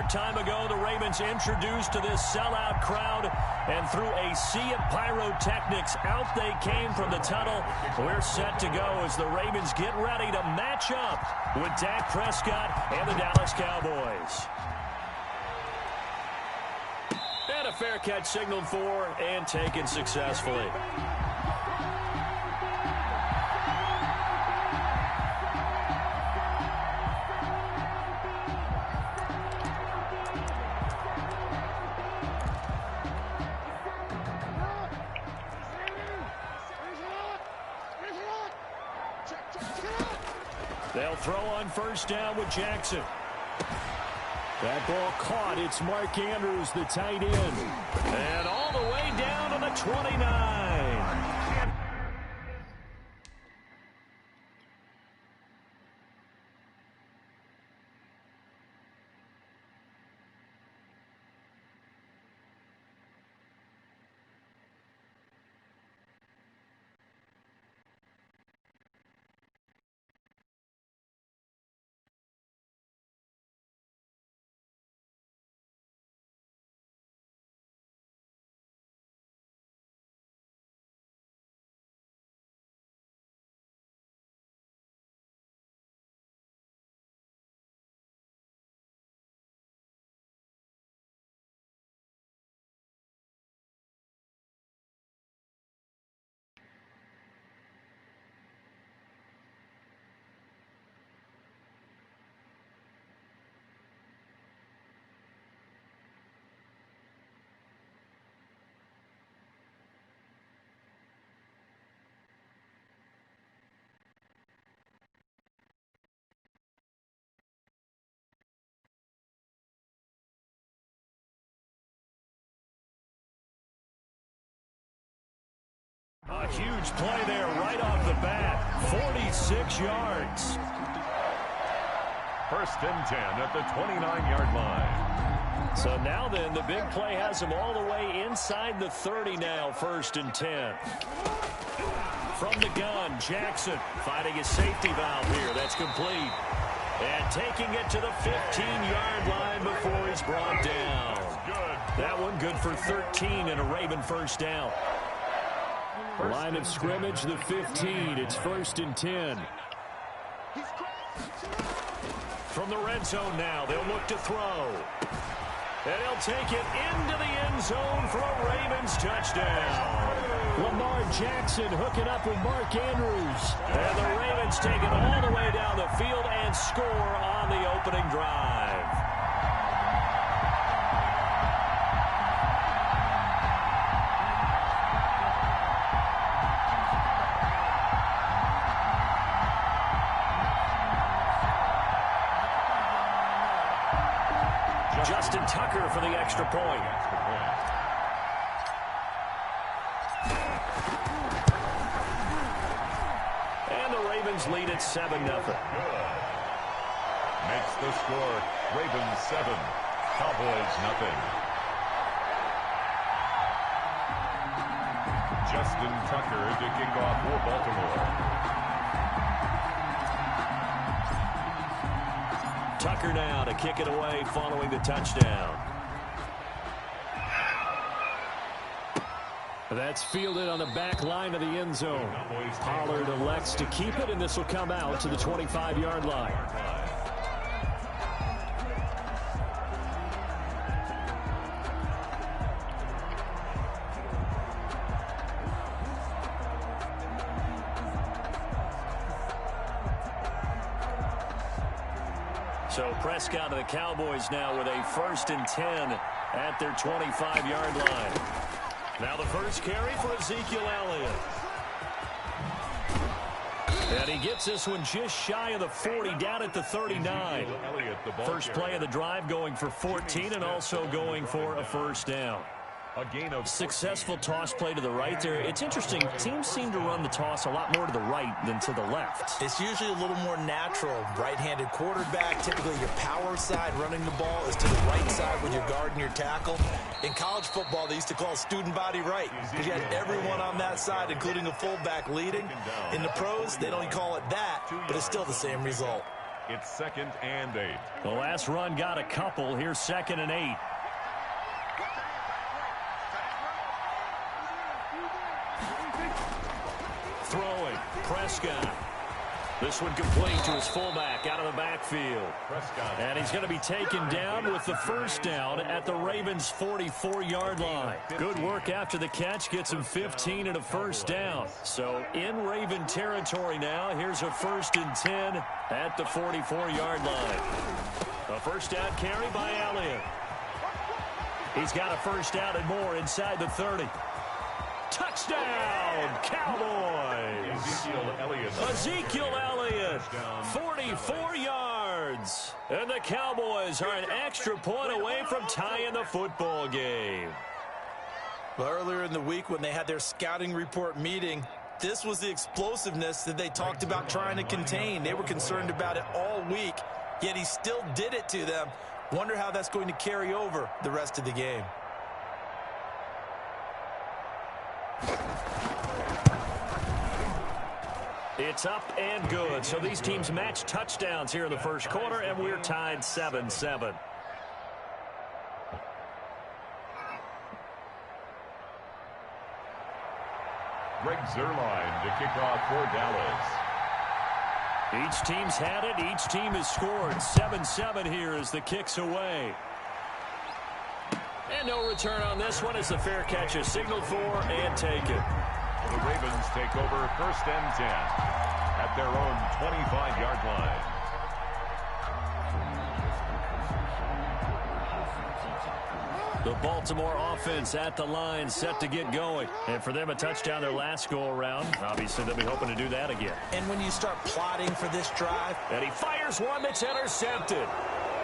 short time ago, the Ravens introduced to this sellout crowd, and through a sea of pyrotechnics, out they came from the tunnel. We're set to go as the Ravens get ready to match up with Dak Prescott and the Dallas Cowboys. And a fair catch signaled for and taken successfully. They'll throw on first down with Jackson. That ball caught. It's Mark Andrews, the tight end. And all the way down to the 29. A huge play there right off the bat. 46 yards. First and 10 at the 29-yard line. So now then, the big play has him all the way inside the 30 now, first and 10. From the gun, Jackson finding his safety valve here. That's complete. And taking it to the 15-yard line before he's brought down. That one good for 13 and a Raven first down. Line of scrimmage, the 15. It's first and 10. From the red zone now, they'll look to throw. And he'll take it into the end zone for a Ravens touchdown. Lamar Jackson hooking up with Mark Andrews. And the Ravens take it all the way down the field and score on the opening drive. Justin Tucker for the extra point. And the Ravens lead at 7-0. Makes the score Ravens 7, Cowboys 0. Justin Tucker to kick off for Baltimore. Tucker now to kick it away following the touchdown. That's fielded on the back line of the end zone. Pollard elects to keep it, and this will come out to the 25-yard line. So Prescott and the Cowboys now with a first and 10 at their 25-yard line. Now the first carry for Ezekiel Elliott. And he gets this one just shy of the 40, down at the 39. First play of the drive going for 14 and also going for a first down. A gain of successful toss play to the right there. It's interesting. Teams seem to run the toss a lot more to the right than to the left. It's usually a little more natural. Right-handed quarterback, typically your power side running the ball is to the right side when you're guarding your tackle. In college football, they used to call student body right because you had everyone on that side, including a fullback leading. In the pros, they don't call it that, but it's still the same result. It's 2nd and 8. The last run got a couple. Here's 2nd and 8. Throwing. Prescott. This one complete to his fullback out of the backfield. Prescott. And he's going to be taken down with the first down at the Ravens' 44-yard line. Good work after the catch. Gets him 15 and a first down. So in Raven territory now. Here's a 1st and 10 at the 44-yard line. A first down carry by Elliott. He's got a first down and more inside the 30. Touchdown, Cowboys! Ezekiel Elliott, 44 yards. And the Cowboys are an extra point away from tying the football game. Well, earlier in the week when they had their scouting report meeting, this was the explosiveness that they talked about trying to contain. They were concerned about it all week, yet he still did it to them. Wonder how that's going to carry over the rest of the game. It's up and good. So these teams match touchdowns here in the first quarter, and we're tied 7-7. Greg Zuerlein to kick off for Dallas. Each team's had it. Each team has scored. 7-7 here as the kick's away. And no return on this one as the fair catch is signaled for and taken. The Ravens take over 1st and 10 at their own 25-yard line. The Baltimore offense at the line, set to get going. And for them, a touchdown their last go-around. Obviously, they'll be hoping to do that again. And when you start plotting for this drive, and he fires one that's intercepted.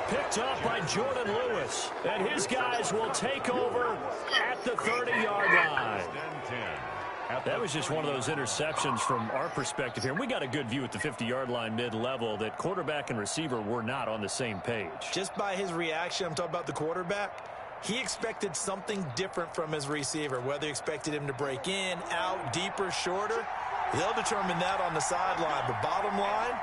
Picked up by Jordan Lewis. And his guys will take over at the 30-yard line. That was just one of those interceptions from our perspective here. We got a good view at the 50-yard line mid-level that quarterback and receiver were not on the same page. Just by his reaction, I'm talking about the quarterback, he expected something different from his receiver, whether he expected him to break in, out, deeper, shorter. They'll determine that on the sideline. But bottom line,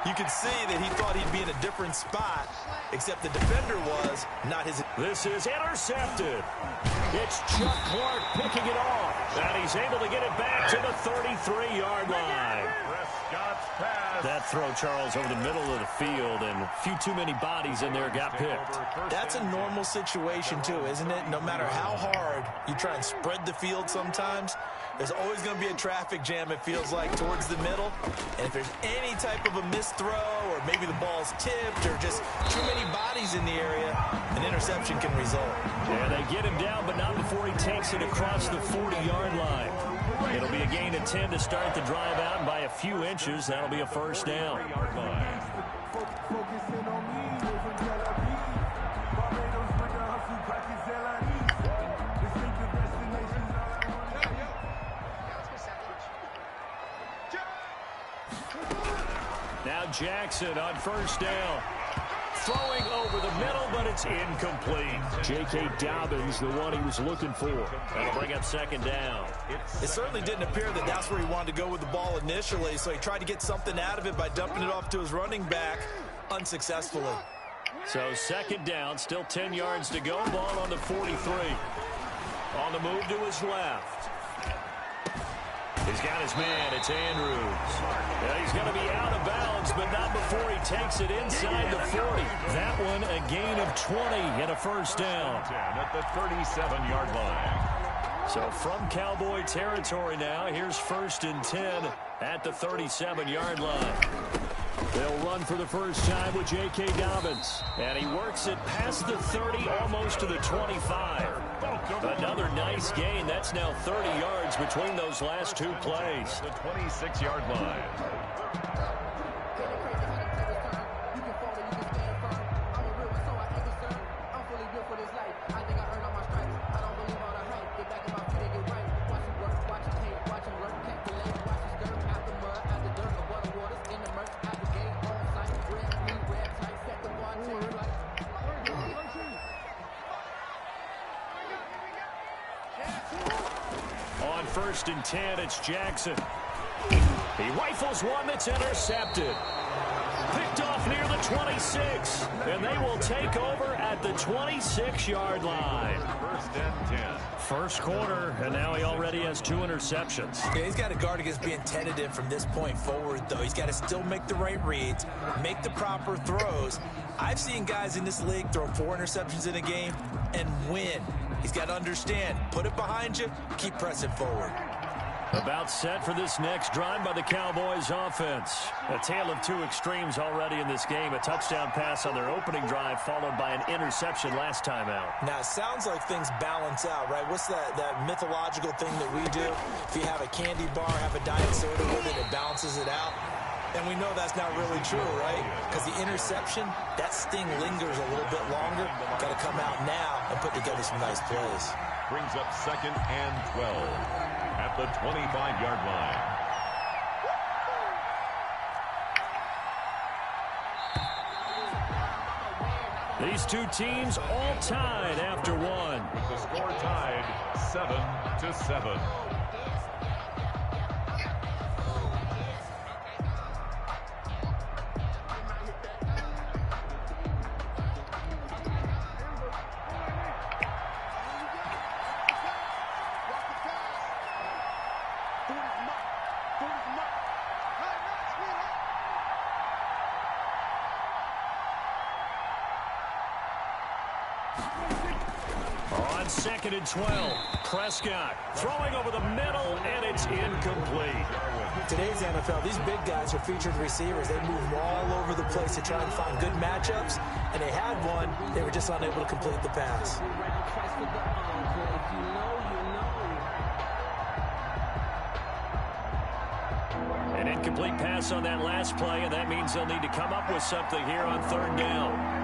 you could see that he thought he'd be in a different spot, except the defender was not his. This is intercepted. It's Chuck Clark picking it off. And he's able to get it back to the 33-yard line. Prescott's pass. That throw, Charles, over the middle of the field, and a few too many bodies in there got picked. That's a normal situation, too, isn't it? No matter how hard you try and spread the field sometimes, there's always going to be a traffic jam, it feels like, towards the middle. And if there's any type of a missed throw, or maybe the ball's tipped, or just too many bodies in the area, an interception can result. Yeah, they get him down, but not before he takes it across the 40-yard line. It'll be a gain of 10 to start the drive out, and by a few inches, that'll be a first down. Now Jackson on first down. Throwing over the middle, but it's incomplete. J.K. Dobbins, the one he was looking for. That'll bring up second down. It certainly didn't appear that that's where he wanted to go with the ball initially, so he tried to get something out of it by dumping it off to his running back unsuccessfully. So second down, still 10 yards to go. Ball on the 43. On the move to his left. He's got his man. It's Andrews. Yeah, he's going to be out of bounds, but not before he takes it inside the 40. That one a gain of 20 and a first down. At the 37-yard line. So from Cowboy territory now, here's 1st and 10 at the 37-yard line. They'll run for the first time with J.K. Dobbins. And he works it past the 30, almost to the 25. Another nice gain. That's now 30 yards between those last two plays. The 26-yard line. On 1st and 10, it's Jackson. He rifles one that's intercepted. Picked off near the the 26, and they will take over at the 26-yard line. First and 10. First quarter, and now he already has 2 interceptions. Yeah, he's got to guard against being tentative from this point forward, though. He's got to still make the right reads, make the proper throws. I've seen guys in this league throw 4 interceptions in a game and win. He's got to understand, put it behind you, keep pressing forward. About set for this next drive by the Cowboys offense. A tale of 2 extremes already in this game. A touchdown pass on their opening drive followed by an interception last time out. Now, it sounds like things balance out, right? What's that mythological thing that we do? If you have a candy bar, have a diet soda with it, it balances it out. And we know that's not really true, right? Because the interception, that sting lingers a little bit longer. Got to come out now and put together some nice plays. Brings up 2nd and 12 at the 25-yard line. These 2 teams all tied after 1. With the score tied 7-7. On 2nd and 12, Prescott throwing over the middle, and it's incomplete. Today's NFL, these big guys are featured receivers. They move all over the place to try and find good matchups, and they had one. They were just unable to complete the pass. An incomplete pass on that last play, and that means they'll need to come up with something here on 3rd down.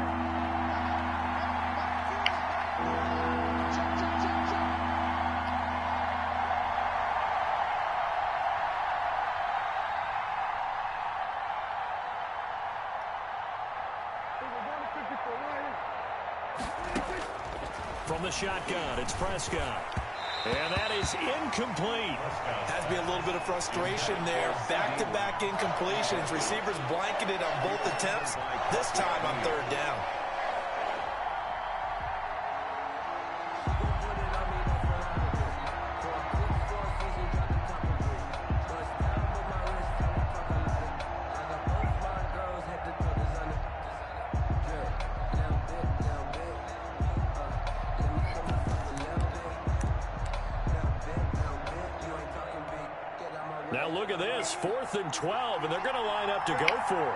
From the shotgun, it's Prescott. And that is incomplete. Has to be a little bit of frustration there. Back-to-back incompletions. Receivers blanketed on both attempts. This time on 3rd down. Now look at this, 4th and 12, and they're going to line up to go for it.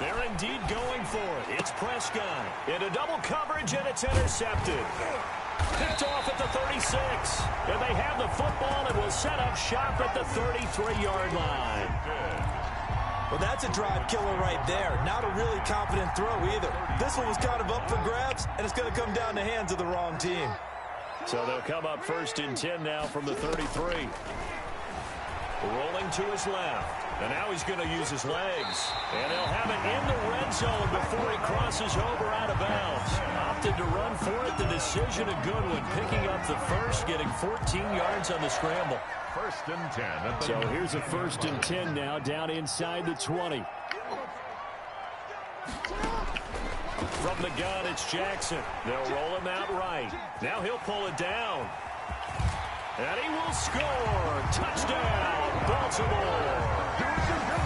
They're indeed going for it. It's Prescott into double coverage, and it's intercepted. Picked off at the 36, and they have the football and will set up shop at the 33-yard line. Well, that's a drive killer right there. Not a really confident throw either. This one was kind of up for grabs, and it's going to come down the hands of the wrong team. So they'll come up 1st and 10 now from the 33. Rolling to his left. And now he's going to use his legs. And he'll have it in the red zone before he crosses over out of bounds. Opted to run for it. The decision a good one. Picking up the first, getting 14 yards on the scramble. 1st and 10. So here's a 1st and 10 now down inside the 20. From the gun, it's Jackson. They'll roll him out right. Now he'll pull it down. And he will score. Touchdown, Baltimore.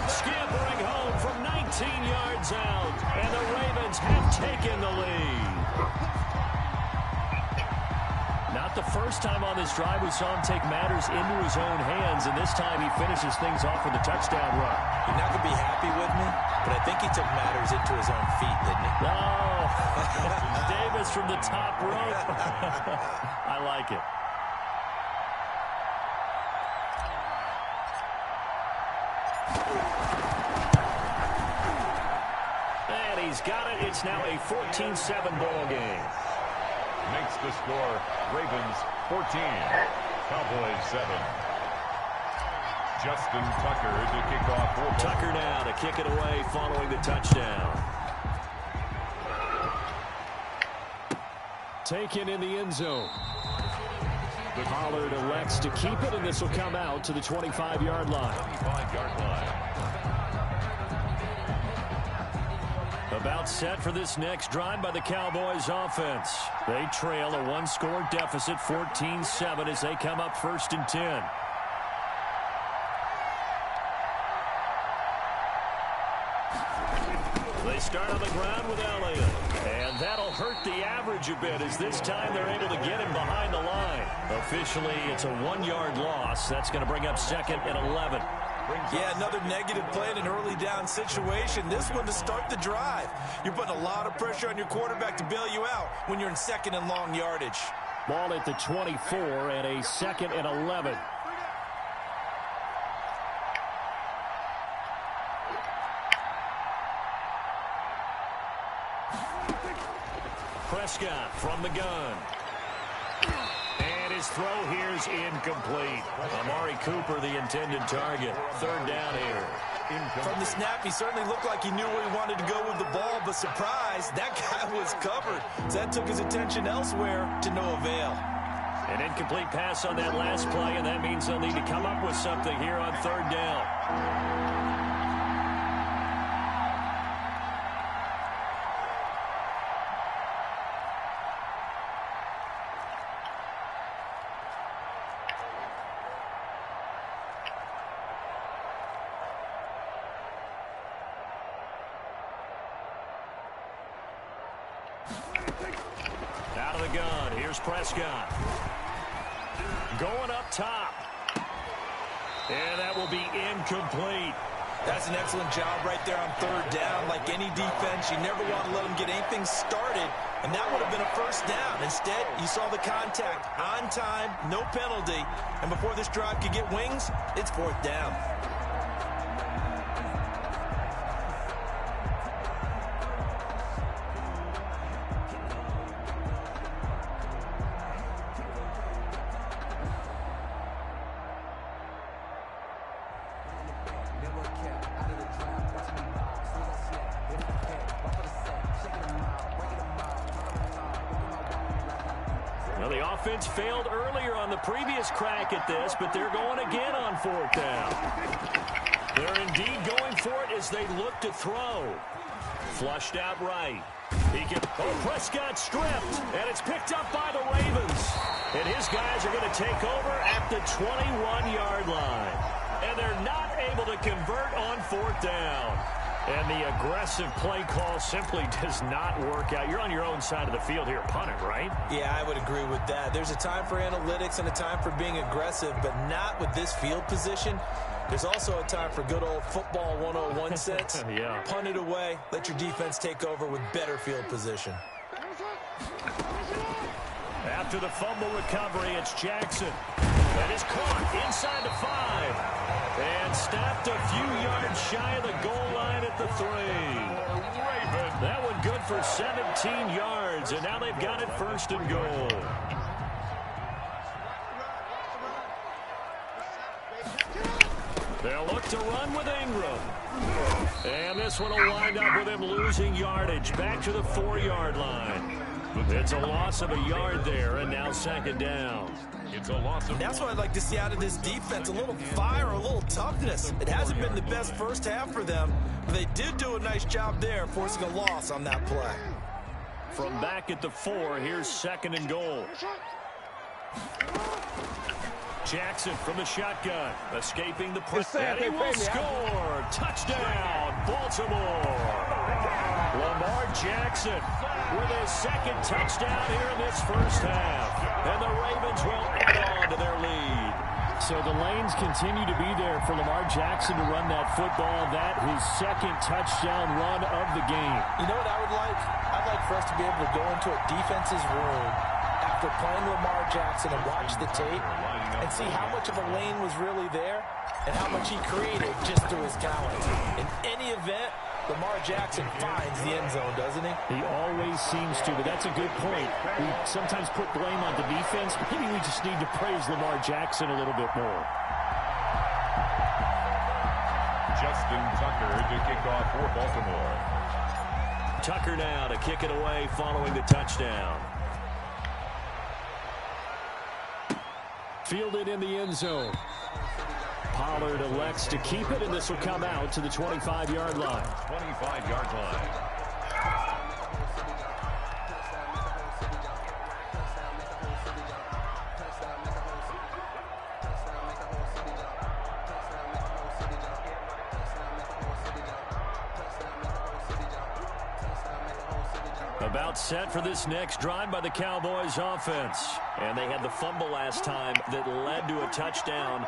Scampering home from 19 yards out. And the Ravens have taken the lead. Not the first time on this drive we saw him take matters into his own hands, and this time he finishes things off with a touchdown run. You're not going to be happy with me, but I think he took matters into his own feet, didn't he? Oh, Davis from the top rope. I like it. And he's got it. It's now a 14-7 ball game. Makes the score Ravens 14, Cowboys 7. Justin Tucker to kick off. Tucker now to kick it away following the touchdown. Taken in the end zone. Pollard elects to keep it, and this will come out to the 25-yard line. 25-yard line. About set for this next drive by the Cowboys offense. They trail a one-score deficit, 14-7, as they come up 1st and 10. They start on the ground with Elliott. And that'll hurt the average a bit, as this time they're able to get him behind the line. Officially, it's a 1-yard loss. That's going to bring up 2nd and 11. Yeah, another negative play in an early down situation. This one to start the drive. You're putting a lot of pressure on your quarterback to bail you out when you're in 2nd and long yardage. Ball at the 24 and a 2nd and 11. Prescott from the gun. And his throw here is incomplete. Amari Cooper, the intended target. 3rd down here. From the snap, he certainly looked like he knew where he wanted to go with the ball, but surprise, that guy was covered. So that took his attention elsewhere to no avail. An incomplete pass on that last play, and that means they'll need to come up with something here on 3rd down. Out of the gun, here's Prescott. Going up top. And that will be incomplete. That's an excellent job right there on 3rd down. Like any defense, you never want to let them get anything started, and that would have been a 1st down. Instead, you saw the contact on time, no penalty, and before this drive could get wings, it's 4th down. Well, the offense failed earlier on the previous crack at this, but they're going again on 4th down. They're indeed going for it as they look to throw. Flushed out right. Prescott stripped, and it's picked up by the Ravens. And his guys are going to take over at the 21-yard line. And they're not able to convert on 4th down. And the aggressive play call simply does not work out. You're on your own side of the field here, punt it, right? Yeah, I would agree with that. There's a time for analytics and a time for being aggressive, but not with this field position. There's also a time for good old football 101 sense. Yeah. Punt it away. Let your defense take over with better field position. After the fumble recovery, it's Jackson. That is caught inside the 5. And snapped a few yards shy of the goal line at the 3. That one good for 17 yards, and now they've got it 1st and goal. They'll look to run with Ingram. And this one will wind up with him losing yardage back to the 4-yard line. It's a loss of a yard there, and now 2nd down. It's a loss of That's what I'd like to see out of this defense, a little fire, a little toughness. It hasn't been the best first half for them, but they did do a nice job there, forcing a loss on that play. From back at the 4, here's 2nd and goal. Jackson from the shotgun, escaping the press, and he will score. Touchdown, Baltimore. Lamar Jackson with his 2nd touchdown here in this first half. And the Ravens will add on to their lead. So the lanes continue to be there for Lamar Jackson to run that football. That his 2nd touchdown run of the game. You know what I would like? I'd like for us to be able to go into a defense's room after playing Lamar Jackson and watch the tape and see how much of a lane was really there and how much he created just through his talent. In any event, Lamar Jackson finds the end zone, doesn't he? He always seems to, but that's a good point. We sometimes put blame on the defense. Maybe we just need to praise Lamar Jackson a little bit more. Justin Tucker to kick off for Baltimore. Tucker now to kick it away following the touchdown. Fielded in the end zone. Pollard elects to keep it, and this will come out to the 25-yard line. 25-yard line. About set for this next drive by the Cowboys offense. And they had the fumble last time that led to a touchdown.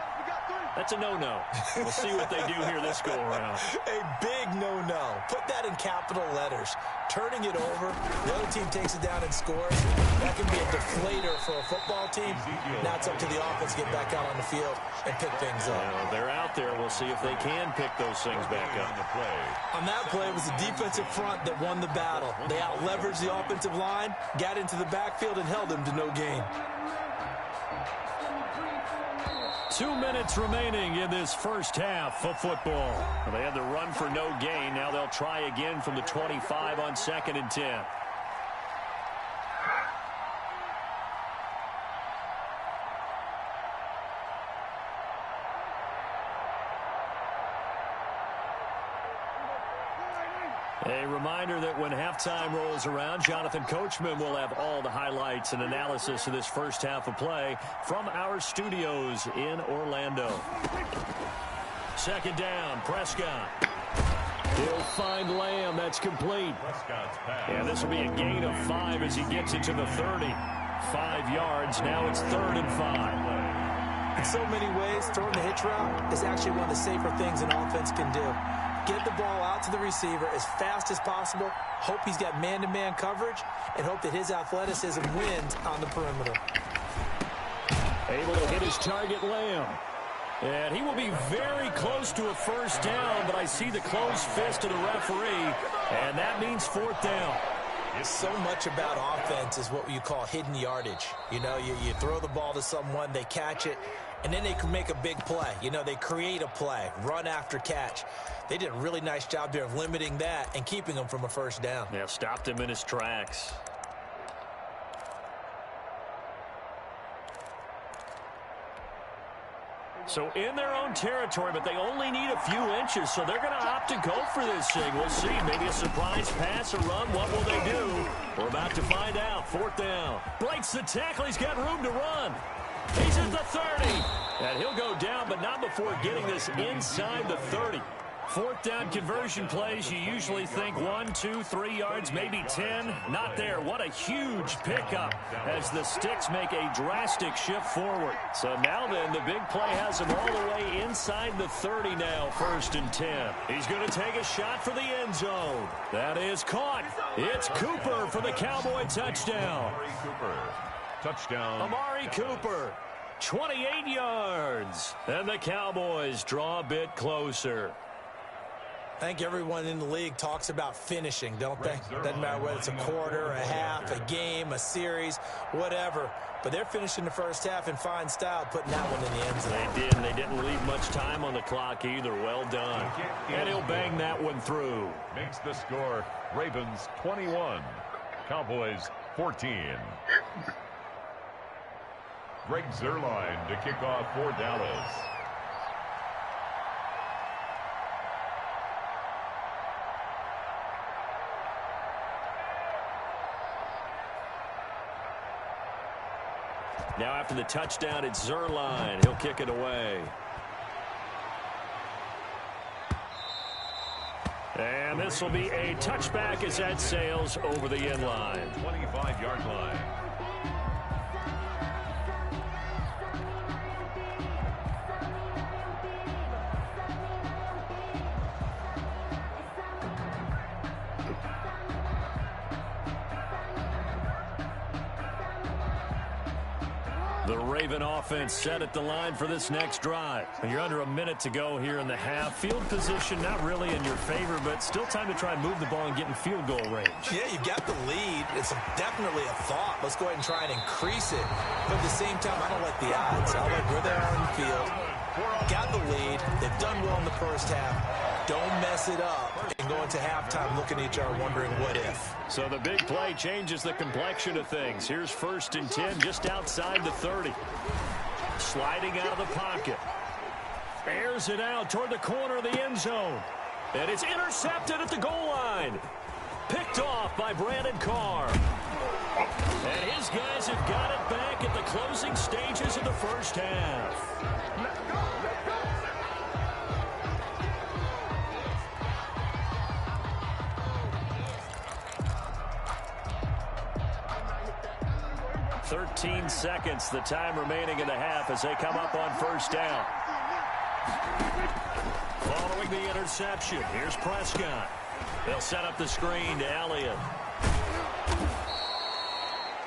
That's a no-no. We'll see what they do here this go-around. A big no-no. Put that in capital letters. Turning it over, the other team takes it down and scores. That can be a deflator for a football team. Now it's up to the offense to get back out on the field and pick things up. Well, they're out there. We'll see if they can pick those things back up. On that play, it was the defensive front that won the battle. They out-leveraged the offensive line, got into the backfield, and held them to no gain. 2 minutes remaining in this first half of football. Well, they had the run for no gain. Now they'll try again from the 25 on 2nd and 10. A reminder that when halftime rolls around, Jonathan Coachman will have all the highlights and analysis of this first half of play from our studios in Orlando. 2nd down, Prescott. He'll find Lamb. That's complete. And this will be a gain of 5 as he gets it to the 30. 5 yards. Now it's 3rd and 5. In so many ways, throwing the hitch route is actually one of the safer things an offense can do. Get the ball out to the receiver as fast as possible, hope he's got man-to-man coverage, and hope that his athleticism wins on the perimeter. Able to hit his target, Lamb. And he will be very close to a first down, but I see the closed fist of the referee, and that means 4th down. So much about offense is what you call hidden yardage. You know, you throw the ball to someone, they catch it, and then they can make a big play. You know, they create a play, run after catch. They did a really nice job there of limiting that and keeping him from a first down. Yeah, stopped him in his tracks. So in their own territory, but they only need a few inches, so they're going to opt to go for this thing. We'll see. Maybe a surprise pass, a run. What will they do? We're about to find out. 4th down. Breaks the tackle. He's got room to run. He's at the 30. And he'll go down, but not before getting this inside the 30. 4th down conversion plays, you usually think 1, 2, 3 yards, maybe 10. Not there. What a huge pickup as the sticks make a drastic shift forward. So now then, the big play has him all the way inside the 30 now, 1st and 10. He's going to take a shot for the end zone. That is caught. It's Cooper for the Cowboy touchdown. Touchdown. Amari Cooper, 28 yards. And the Cowboys draw a bit closer. I think everyone in the league talks about finishing, don't they? Doesn't matter whether it's a quarter, a half, a game, a series, whatever. But they're finishing the first half in fine style, putting that one in the end zone. They did, and they didn't leave much time on the clock either. Well done. And he'll bang that one through. Makes the score Ravens 21, Cowboys 14. Greg Zuerlein to kick off for Dallas. Now after the touchdown, it's Zuerlein. He'll kick it away. And this will be a touchback as that sails over the end line. 25-yard line. The Raven offense set at the line for this next drive. And you're under a minute to go here in the half. Field position not really in your favor, but still time to try and move the ball and get in field goal range. Yeah, you've got the lead. It's definitely a thought. Let's go ahead and try and increase it. But at the same time, I don't like the odds. I like where they are in the field. Got the lead. They've done well in the first half. Don't mess it up and go into halftime looking at each other wondering what if. So the big play changes the complexion of things. Here's 1st and 10 just outside the 30. Sliding out of the pocket. Airs it out toward the corner of the end zone. And it's intercepted at the goal line. Picked off by Brandon Carr. And his guys have got it back at the closing stages of the first half. "13 seconds, the time remaining in the half as they come up on first down." Following the interception, here's Prescott. They'll set up the screen to Elliott.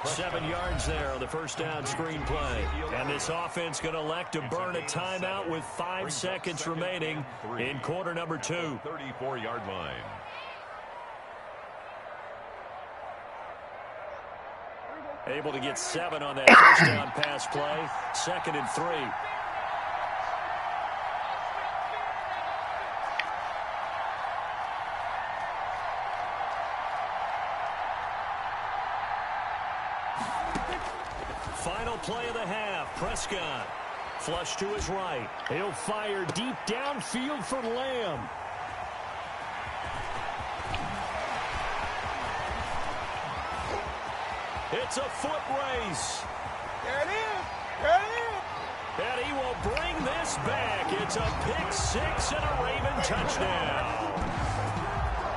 7 yards there on the first down screen play. And this offense going to elect to burn a timeout with 5 seconds remaining in quarter number 2. 34-yard line. Able to get 7 on that first down pass play. 2nd and 3. Final play of the half. Prescott. Flush to his right. He'll fire deep downfield for Lamb. It's a foot race. There it is. There it is. And he will bring this back. It's a pick 6 and a Raven touchdown.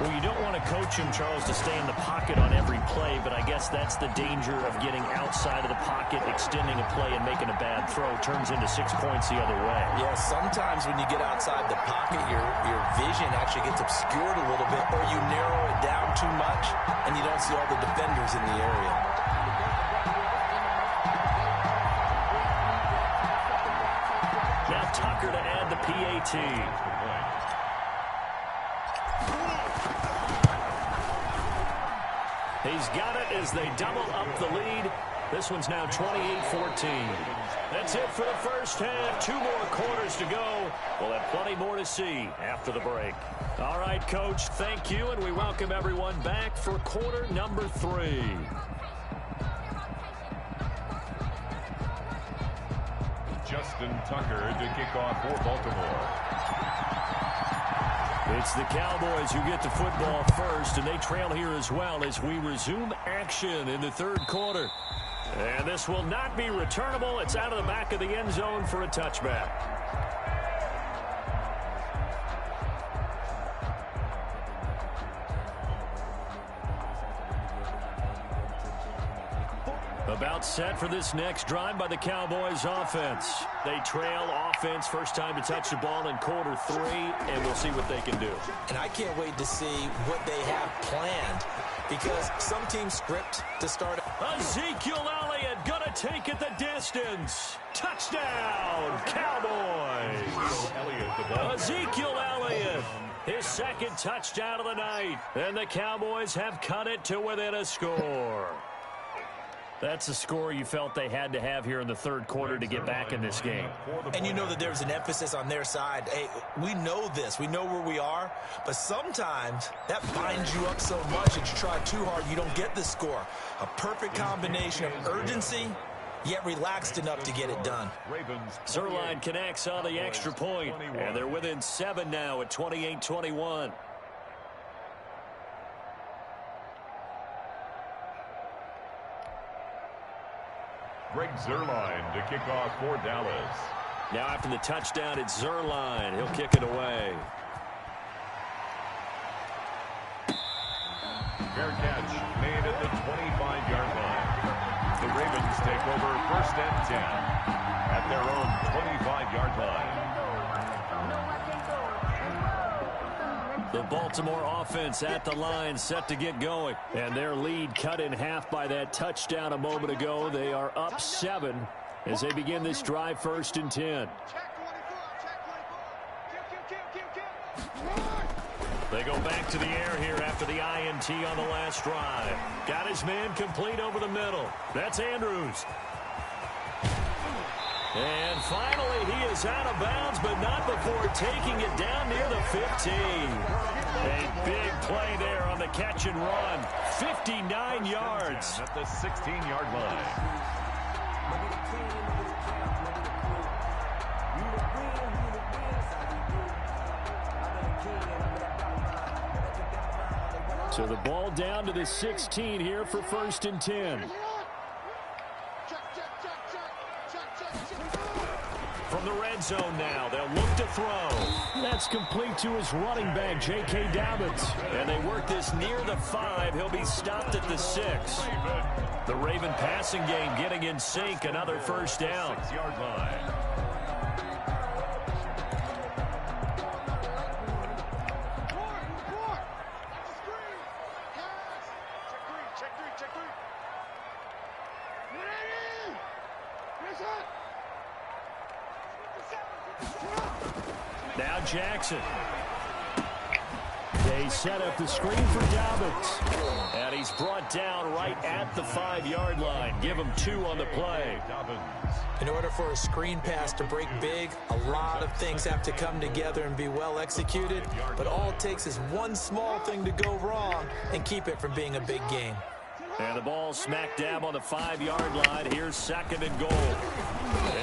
Well, you don't want to coach him, Charles, to stay in the pocket on every play, but I guess that's the danger of getting outside of the pocket, extending a play, and making a bad throw. Turns into 6 points the other way. Yeah, sometimes when you get outside the pocket, your vision actually gets obscured a little bit, or you narrow it down too much, and you don't see all the defenders in the area. Now Tucker to add the PAT. He's got it as they double up the lead. This one's now 28-14. That's it for the first half. 2 more quarters to go. We'll have plenty more to see after the break. All right, Coach, thank you, and we welcome everyone back for quarter number 3. Justin Tucker to kick off for Baltimore. It's the Cowboys who get the football first, and they trail here as well as we resume action in the 3rd quarter. And this will not be returnable. It's out of the back of the end zone for a touchback. About set for this next drive by the Cowboys offense. They trail offense, first time to touch the ball in quarter 3, and we'll see what they can do. And I can't wait to see what they have planned, because some teams script to start. Ezekiel Elliott gonna take it the distance. Touchdown, Cowboys. Ezekiel Elliott, his 2nd touchdown of the night. And the Cowboys have cut it to within a score. That's a score you felt they had to have here in the 3rd quarter to get back in this game. And you know that there's an emphasis on their side. Hey, we know this. We know where we are. But sometimes that binds you up so much that you try too hard, you don't get the score. A perfect combination of urgency, yet relaxed enough to get it done. Zerline connects on the extra point, and they're within 7 now at 28-21. Greg Zerline to kick off for Dallas. Now after the touchdown, it's Zerline. He'll kick it away. Fair catch made at the 25-yard line. The Ravens take over 1st and 10 at their own 25-yard line. The Baltimore offense at the line, set to get going. And their lead cut in half by that touchdown a moment ago. They are up 7 as they begin this drive, 1st and 10. They go back to the air here after the INT on the last drive. Got his man complete over the middle. That's Andrews. And finally, he is out of bounds, but not before taking it down near the 15. A big play there on the catch and run. 59 yards. At the 16-yard line. So the ball down to the 16 here for 1st and 10. From the red zone now, they'll look to throw. That's complete to his running back, J.K. Dobbins. And they work this near the 5. He'll be stopped at the 6. The Raven passing game getting in sync. Another first down. 6-yard line. Now Jackson. They set up the screen for Dobbins. And he's brought down right at the 5-yard line. Give him 2 on the play. In order for a screen pass to break big, a lot of things have to come together and be well executed. But all it takes is one small thing to go wrong and keep it from being a big game. And the ball smack dab on the 5-yard line. Here's 2nd and goal.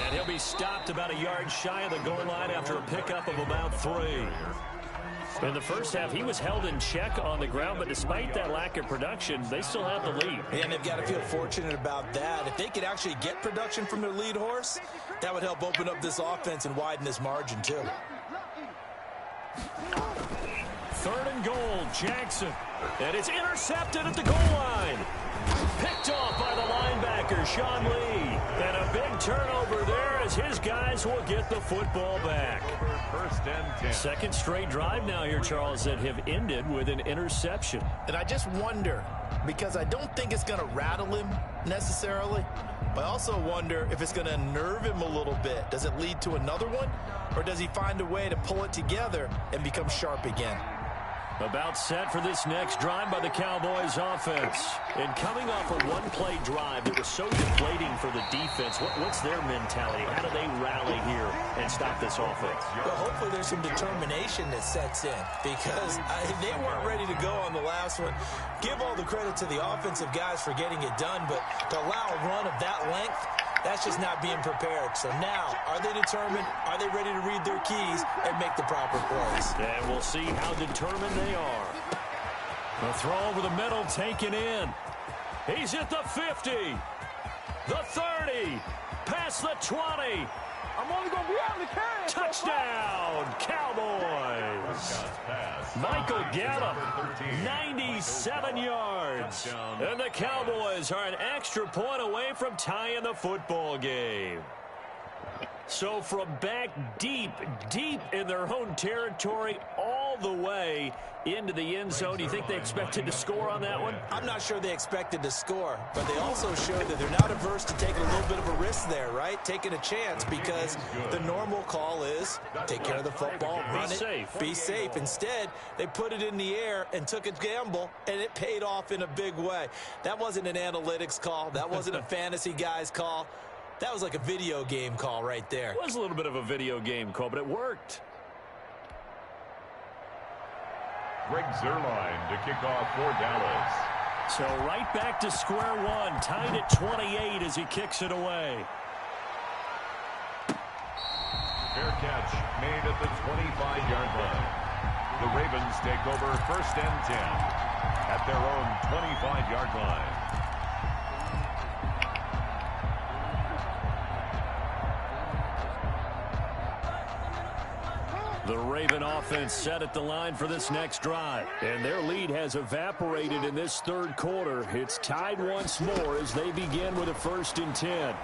And he'll be stopped about a yard shy of the goal line after a pickup of about 3. In the first half, he was held in check on the ground, but despite that lack of production, they still have the lead. Yeah, and they've got to feel fortunate about that. If they could actually get production from their lead horse, that would help open up this offense and widen this margin, too. 3rd and goal, Jackson. And it's intercepted at the goal line. Picked off by the linebacker, Sean Lee. And a big turnover there as his guys will get the football back. 1st and 10. 2nd straight drive now here, Charles, that have ended with an interception. And I just wonder, because I don't think it's going to rattle him necessarily, but I also wonder if it's going to unnerve him a little bit. Does it lead to another one, or does he find a way to pull it together and become sharp again? About set for this next drive by the Cowboys offense. And coming off a one-play drive that was so deflating for the defense, what's their mentality? How do they rally here and stop this offense? Well, hopefully there's some determination that sets in, because they weren't ready to go on the last one. Give all the credit to the offensive guys for getting it done, but to allow a run of that length, that's just not being prepared. So now, are they determined? Are they ready to read their keys and make the proper plays? And we'll see how determined they are. The throw over the middle taken in. He's at the 50, the 30, past the 20. I'm only going to be out in the carry. Touchdown, Cowboys. Michael Gallup, 97 yards. And the Cowboys are an extra point away from tying the football game. So from back deep in their own territory, all the way into the end zone, do you think they expected to score on that one? I'm not sure they expected to score, but they also showed that they're not averse to taking a little bit of a risk there, right? Taking a chance, because the normal call is take care of the football, run it, be safe. Instead, they put it in the air and took a gamble, and it paid off in a big way. That wasn't an analytics call. That wasn't a fantasy guy's call. That was like a video game call right there. It was a little bit of a video game call, but it worked. Greg Zuerlein to kick off for Dallas. So right back to square one, tied at 28 as he kicks it away. Fair catch made at the 25-yard line. The Ravens take over 1st and 10 at their own 25-yard line. The Raven offense set at the line for this next drive. And their lead has evaporated in this 3rd quarter. It's tied once more as they begin with a 1st and 10.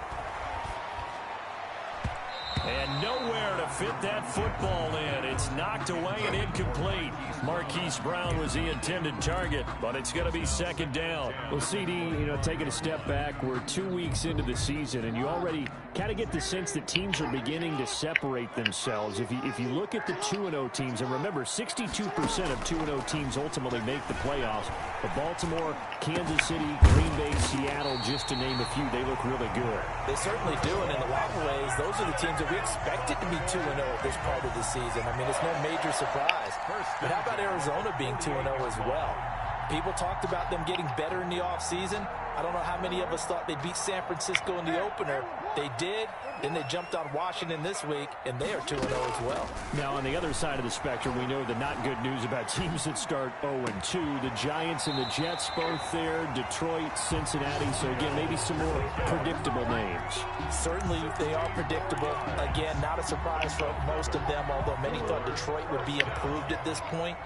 And nowhere to fit that football in. It's knocked away and incomplete. Marquise Brown was the intended target, but it's going to be 2nd down. Well, CD, taking a step back, we're 2 weeks into the season, and you already kind of get the sense that teams are beginning to separate themselves. If you look at the 2-0 teams, and remember, 62% of 2-0 teams ultimately make the playoffs. But Baltimore, Kansas City, Green Bay, Seattle, just to name a few, they look really good. They certainly do, and in a lot of ways, those are the teams that we expected to be 2-0 at this part of the season. I mean, it's no major surprise. But how about Arizona being 2-0 as well? People talked about them getting better in the offseason. I don't know how many of us thought they'd beat San Francisco in the opener. They did. Then they jumped on Washington this week, and they are 2-0 as well. Now, on the other side of the spectrum, we know the not good news about teams that start 0-2. The Giants and the Jets both there, Detroit, Cincinnati. So, again, maybe some more predictable names. Certainly, they are predictable. Again, not a surprise for most of them, although many thought Detroit would be improved at this point.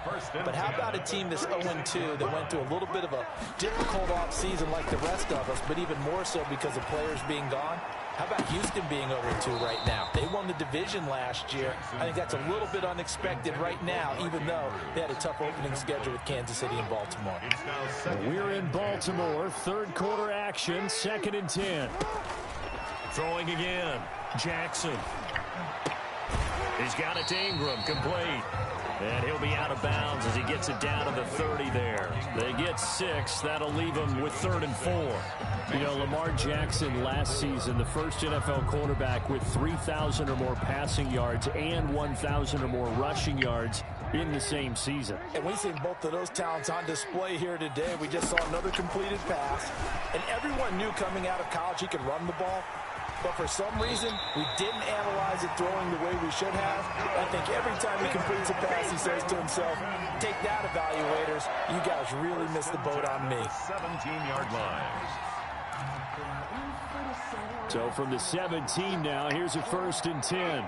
But how about a team that's 0-2 that went through a little bit of a difficult offseason like the rest of us, but even more so because of players being gone? How about Houston being 0-2 right now? They won the division last year. I think that's a little bit unexpected right now, even though they had a tough opening schedule with Kansas City and Baltimore. We're in Baltimore. Third quarter action, 2nd and 10. Throwing again. Jackson. He's got it to Ingram, complete. And he'll be out of bounds as he gets it down to the 30 there. They get 6. That'll leave them with 3rd and 4. You know, Lamar Jackson last season, the first NFL quarterback with 3,000 or more passing yards and 1,000 or more rushing yards in the same season. And we've seen both of those talents on display here today. We just saw another completed pass. And everyone knew coming out of college he could run the ball. But for some reason, we didn't analyze it throwing the way we should have. I think every time he completes a pass, he says to himself, take that, evaluators. You guys really missed the boat on me. 17-yard line. So from the 17 now, here's a 1st and 10.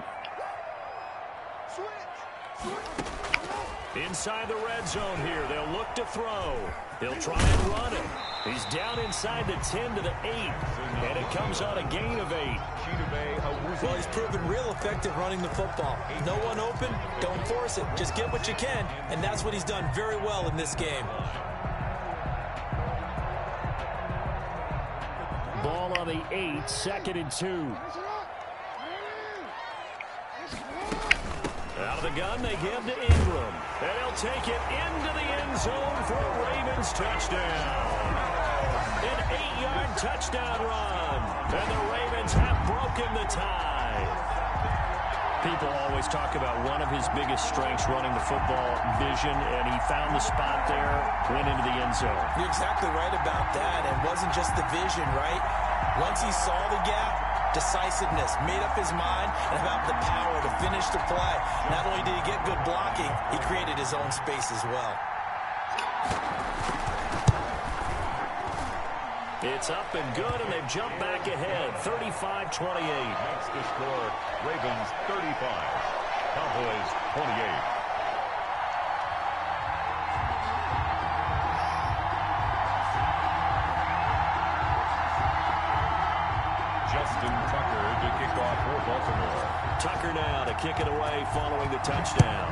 Inside the red zone here, they'll look to throw. They'll try and run it. He's down inside the 10 to the 8, and it comes on a gain of 8. Well, he's proven real effective running the football. No one open, don't force it. Just get what you can, and that's what he's done very well in this game. Ball on the 8, 2nd and 2. Out of the gun, they give to Ingram. And he'll take it into the end zone for a Ravens touchdown. An 8-yard touchdown run. And the Ravens have broken the tie. People always talk about one of his biggest strengths running the football, vision, and he found the spot there, went into the end zone. You're exactly right about that. And it wasn't just the vision, right? Once he saw the gap, decisiveness, made up his mind, and about the power to finish the play. Not only did he get good blocking, he created his own space as well. It's up and good, and they've jumped back ahead, 35-28. That's the score. Ravens 35, Cowboys 28. Justin Tucker to kick off for Baltimore. Tucker now to kick it away following the touchdown.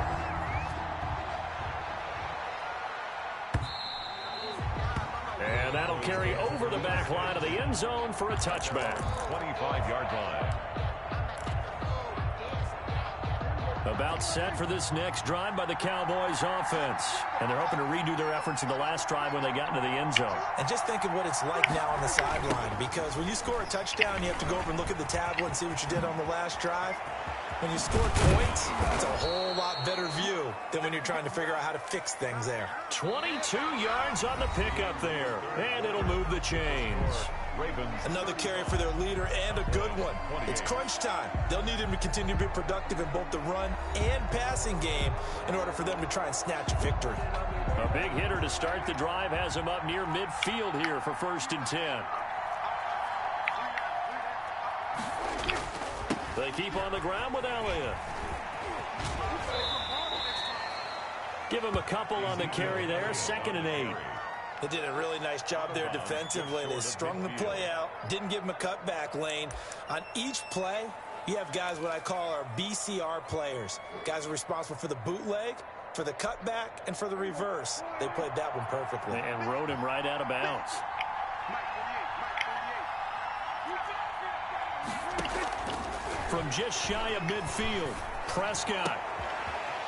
And that'll carry over the back line of the end zone for a touchback. 25-yard line. About set for this next drive by the Cowboys offense. And they're hoping to redo their efforts in the last drive when they got into the end zone. And just think of what it's like now on the sideline, because when you score a touchdown, you have to go over and look at the tablet and see what you did on the last drive. When you score points, it's a whole lot better view than when you're trying to figure out how to fix things there. 22 yards on the pickup there, and it'll move the chains. Ravens. Another carry for their leader, and a good one. It's crunch time. They'll need him to continue to be productive in both the run and passing game in order for them to try and snatch a victory. A big hitter to start the drive has him up near midfield here for 1st and 10. They keep on the ground with Elliott. Give him a couple on the carry there, 2nd and 8. They did a really nice job there defensively. They strung the play out, didn't give him a cutback lane. On each play, you have guys what I call our BCR players. Guys are responsible for the bootleg, for the cutback, and for the reverse. They played that one perfectly. And rode him right out of bounds. From just shy of midfield, Prescott.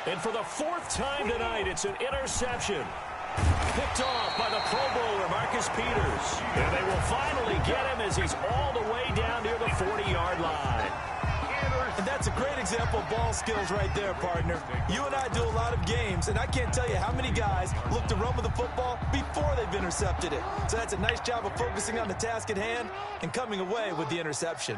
And for the 4th time tonight, it's an interception. Picked off by the Pro Bowler, Marcus Peters. And they will finally get him as he's all the way down near the 40-yard line. And that's a great example of ball skills right there, partner. You and I do a lot of games, and I can't tell you how many guys look to run with the football before they've intercepted it. So that's a nice job of focusing on the task at hand and coming away with the interception.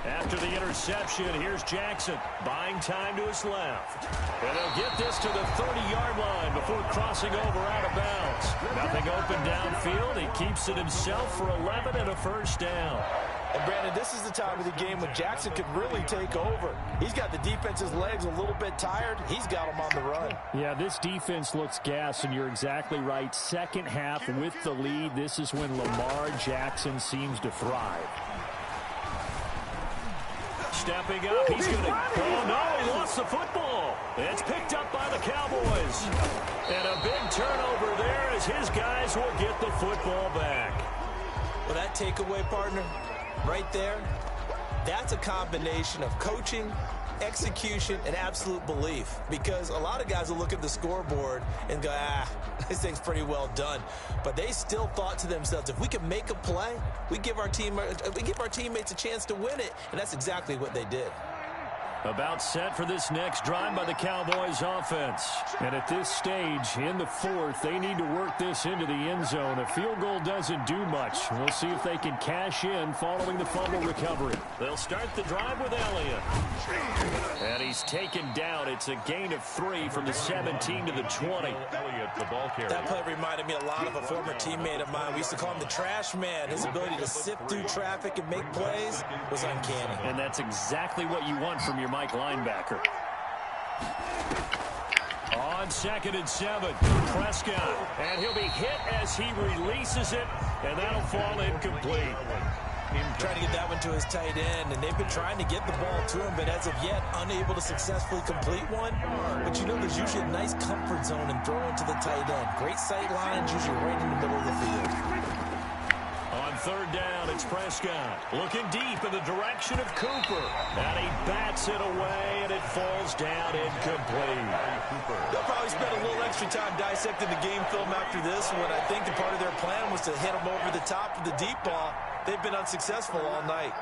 After the interception, here's Jackson, buying time to his left. And they'll get this to the 30-yard line before crossing over out of bounds. Nothing open downfield. He keeps it himself for 11 and a first down. And, Brandon, this is the time of the game when Jackson could really take over. He's got the defense's legs a little bit tired. He's got them on the run. Yeah, this defense looks gassed, and you're exactly right. Second half with the lead, this is when Lamar Jackson seems to thrive. Stepping up, he's going to... Oh, no, he lost the football. It's picked up by the Cowboys. And a big turnover there as his guys will get the football back. Well, that takeaway, partner, right there, that's a combination of coaching, execution, and absolute belief. Because a lot of guys will look at the scoreboard and go, this thing's pretty well done. But they still thought to themselves, if we can make a play, we give our teammates a chance to win it. And that's exactly what they did. About set for this next drive by the Cowboys offense. And at this stage, in the fourth, they need to work this into the end zone. A field goal doesn't do much. We'll see if they can cash in following the fumble recovery. They'll start the drive with Elliott. And he's taken down. It's a gain of 3 from the 17 to the 20. Elliott, the ball carrier. That play reminded me a lot of a former teammate of mine. We used to call him the trash man. His ability to sift through traffic and make plays was uncanny. And that's exactly what you want from your Mike linebacker. On 2nd and 7, Prescott. And he'll be hit as he releases it, and that'll fall incomplete. Trying to get that one to his tight end, and they've been trying to get the ball to him, but as of yet, unable to successfully complete one. But you know, there's usually a nice comfort zone in throwing to the tight end. Great sight lines, usually right in the middle of the field. On 3rd down, it's Prescott looking deep in the direction of Cooper. And he bats it away, and it falls down incomplete. They'll probably spend a little extra time dissecting the game film after this one. I think the part of their plan was to hit him over the top of the deep ball. They've been unsuccessful all night.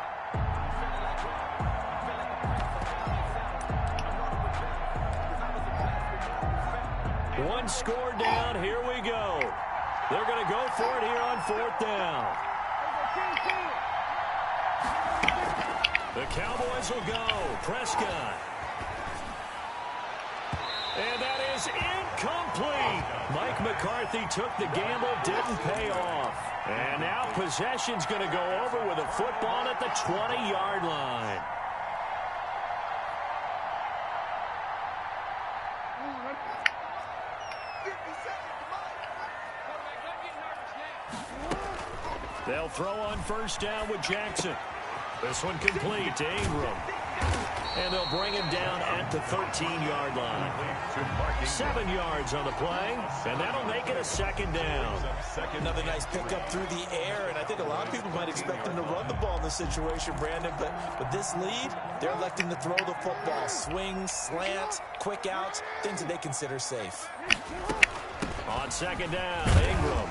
One score down. Here we go. They're going to go for it here on 4th down. The Cowboys will go. Prescott. And that is incomplete. Mike McCarthy took the gamble, didn't pay off. And now possession's going to go over with a football at the 20-yard line. They'll throw on 1st down with Jackson. This one complete to Ingram. And they'll bring him down at the 13-yard line. 7 yards on the play, and that'll make it a 2nd down. Another nice pickup through the air, and I think a lot of people might expect them to run the ball in this situation, Brandon, but with this lead, they're electing to throw the football. Swings, slants, quick outs, things that they consider safe. On 2nd down, Ingram.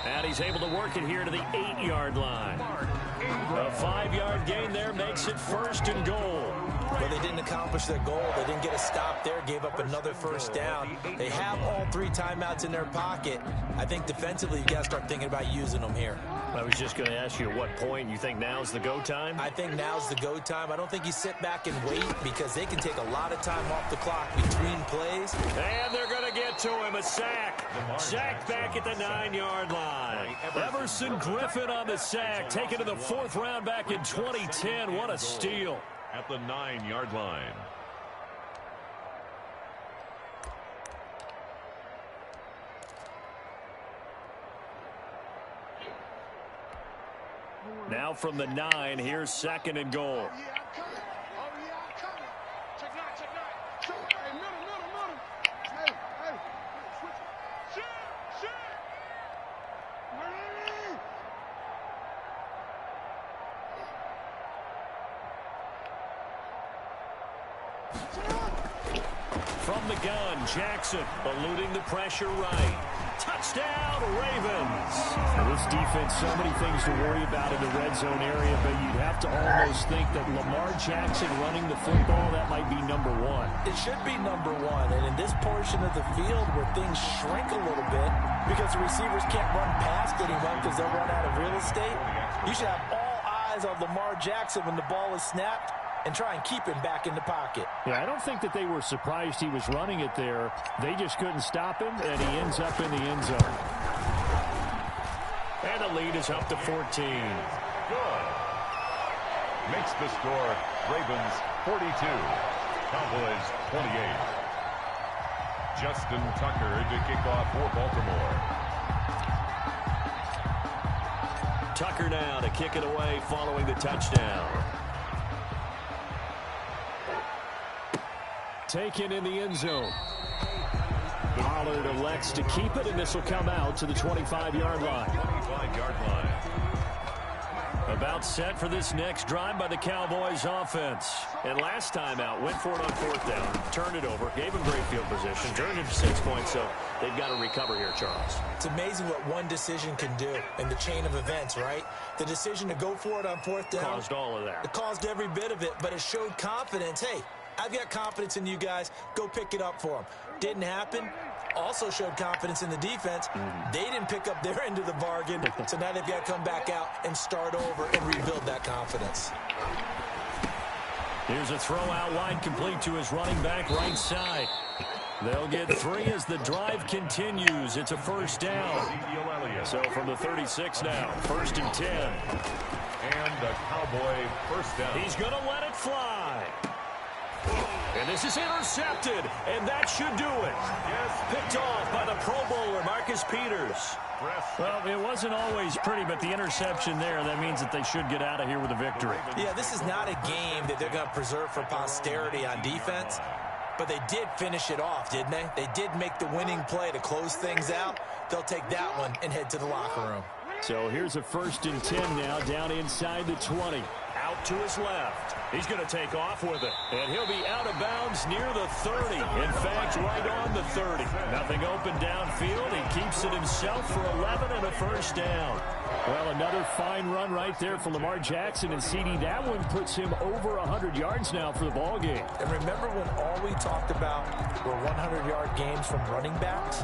And he's able to work it here to the 8-yard line. A 5-yard gain there makes it 1st and goal. Well, they didn't accomplish their goal. They didn't get a stop there, gave up another 1st down. They have all 3 timeouts in their pocket. I think defensively, you got to start thinking about using them here. I was just going to ask you at what point you think now's the go time? I think now's the go time. I don't think you sit back and wait because they can take a lot of time off the clock between plays. And they're going to get to him. A sack. Sack back at the 9-yard line. Everson Griffin on the sack. Taken to the 4th round back in 2010. What a steal. At the 9-yard line. Now from the 9, here's 2nd and goal. From the gun, Jackson eluding the pressure right. Touchdown, Ravens. Now this defense, so many things to worry about in the red zone area, but you'd have to almost think that Lamar Jackson running the football, that might be number 1. It should be number 1, and in this portion of the field where things shrink a little bit because the receivers can't run past anyone because they'll run out of real estate, you should have all eyes eyes on Lamar Jackson when the ball is snapped and try and keep him back in the pocket. Yeah, I don't think that they were surprised he was running it there. They just couldn't stop him, and he ends up in the end zone. And the lead is up to 14. Good. Makes the score Ravens 42, Cowboys 28. Justin Tucker to kick off for Baltimore. Tucker now to kick it away following the touchdown. Taken in the end zone. Pollard elects to keep it, and this will come out to the 25-yard line. 25-yard line. About set for this next drive by the Cowboys offense. And last time out, went for it on fourth down, turned it over, gave him great field position, turned it to 6 points, so they've got to recover here, Charles. It's amazing what one decision can do in the chain of events, right? The decision to go for it on fourth down. Caused all of that. It caused every bit of it, but it showed confidence. Hey, I've got confidence in you guys. Go pick it up for them. Didn't happen. Also showed confidence in the defense. They didn't pick up their end of the bargain, so now they've got to come back out and start over and rebuild that confidence. Here's a throw out wide, complete to his running back right side. They'll get 3 as the drive continues. It's a first down. So from the 36 now, 1st and 10. And a Cowboy first down. He's going to let it fly. And this is intercepted, and that should do it. Yes, picked off by the Pro Bowler, Marcus Peters. Well, it wasn't always pretty, but the interception there, that means that they should get out of here with a victory. Yeah, this is not a game that they're going to preserve for posterity on defense, but they did finish it off, didn't they? They did make the winning play to close things out. They'll take that one and head to the locker room. So here's a 1st and 10 now, down inside the 20. Out to his left. He's going to take off with it. And he'll be out of bounds near the 30. In fact, right on the 30. Nothing open downfield. He keeps it himself for 11 and a first down. Well, another fine run right there for Lamar Jackson and CD. That one puts him over 100 yards now for the ball game. And remember when all we talked about were 100-yard games from running backs?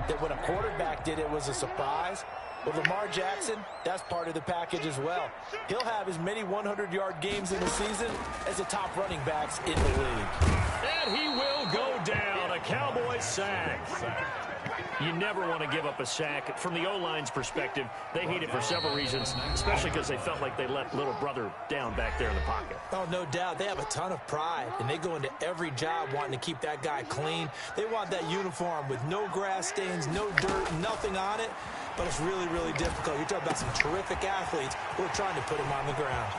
That when a quarterback did it was a surprise? With Lamar Jackson, that's part of the package as well. He'll have as many 100-yard games in the season as the top running backs in the league. And he will go down. A Cowboy sack. You never want to give up a sack. From the O-line's perspective, they hate it for several reasons, especially because they felt like they let little brother down back there in the pocket. Oh, no doubt. They have a ton of pride, and they go into every job wanting to keep that guy clean. They want that uniform with no grass stains, no dirt, nothing on it. But it's really, really difficult. You're talking about some terrific athletes who are trying to put him on the ground.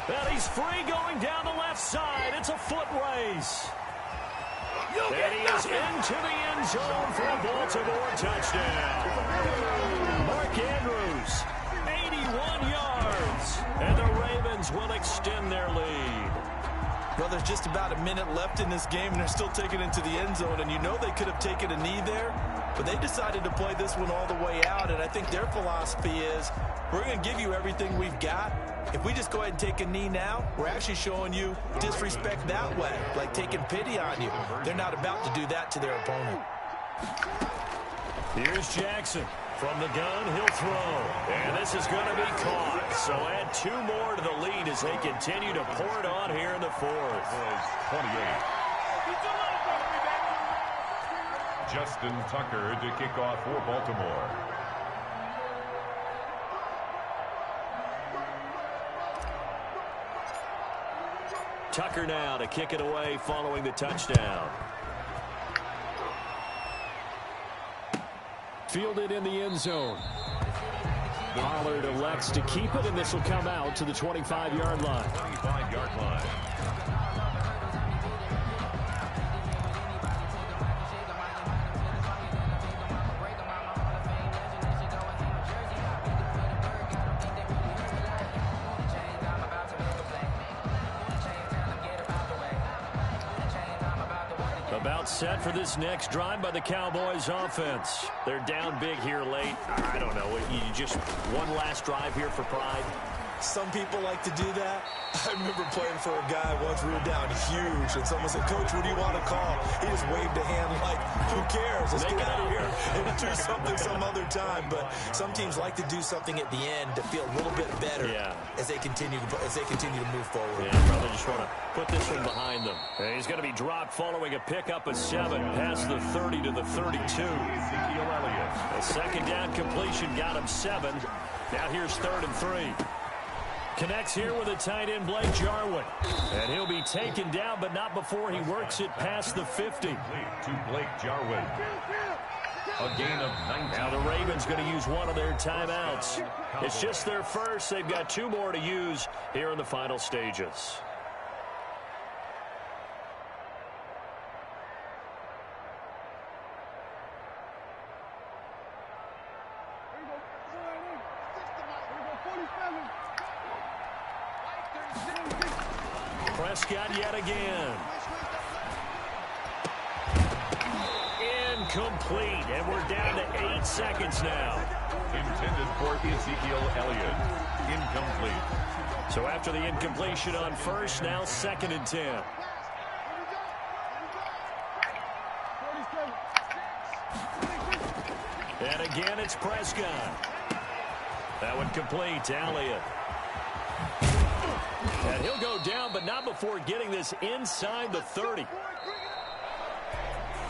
Well, he's free going down the left side. It's a foot race. And he is into the end zone for a Baltimore touchdown. Mark Andrews, 81 yards. And the Ravens will extend their lead. Well, there's just about a minute left in this game, and they're still taking it into the end zone. And you know they could have taken a knee there, but they decided to play this one all the way out. And I think their philosophy is, we're going to give you everything we've got. If we just go ahead and take a knee now, we're actually showing you disrespect that way, like taking pity on you. They're not about to do that to their opponent. Here's Jackson. From the gun, he'll throw. And this is going to be caught. So add 2 more to the lead as they continue to pour it on here in the 4th. 28. Justin Tucker to kick off for Baltimore. Tucker now to kick it away following the touchdown. Fielded in the end zone. Pollard elects to keep it, and this will come out to the 25-yard line. 25-yard line. About set for this next drive by the Cowboys offense. They're down big here late. I don't know. You just one last drive here for pride. Some people like to do that. I remember playing for a guy once. We were down huge, and someone said, "Coach, what do you want to call?" He just waved a hand like, "Who cares? Let's get out of here and do something some other time." But some teams like to do something at the end to feel a little bit better as they continue to move forward. Yeah, probably just want to put this one behind them. And he's going to be dropped following a pickup of 7 past the 30 to the 32. Ezekiel Elliott. A second down completion got him 7. Now here's 3rd and 3. Connects here with a tight end, Blake Jarwin. And he'll be taken down, but not before he works it past the 50. To Blake Jarwin. A gain of 19. Now the Ravens going to use one of their timeouts. It's just their first. They've got 2 more to use here in the final stages. Prescott yet again. Incomplete, and we're down to 8 seconds now. Intended for Ezekiel Elliott. Incomplete. So after the incompletion on first, now 2nd and 10. And again, it's Prescott. That one complete to Elliott. And he'll go down, but not before getting this inside the 30.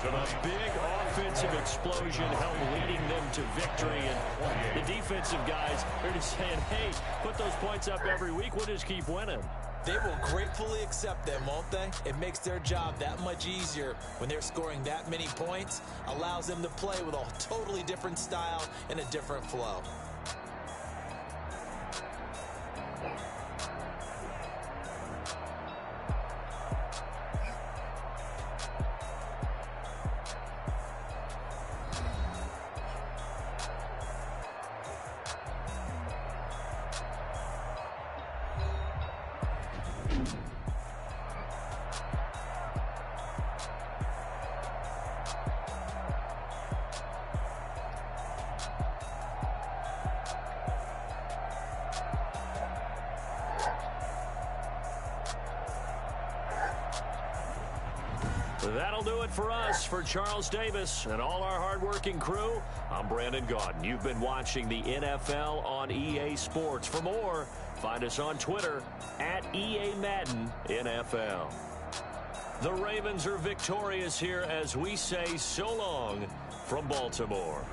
So a big offensive explosion helped leading them to victory. And the defensive guys, they're just saying, hey, put those points up every week. We'll just keep winning. They will gratefully accept them, won't they? It makes their job that much easier when they're scoring that many points. Allows them to play with a totally different style and a different flow. That'll do it for us. For Charles Davis and all our hardworking crew, I'm Brandon Gaudin. You've been watching the NFL on EA Sports. For more, find us on Twitter at EA Madden NFL. The Ravens are victorious here as we say so long from Baltimore.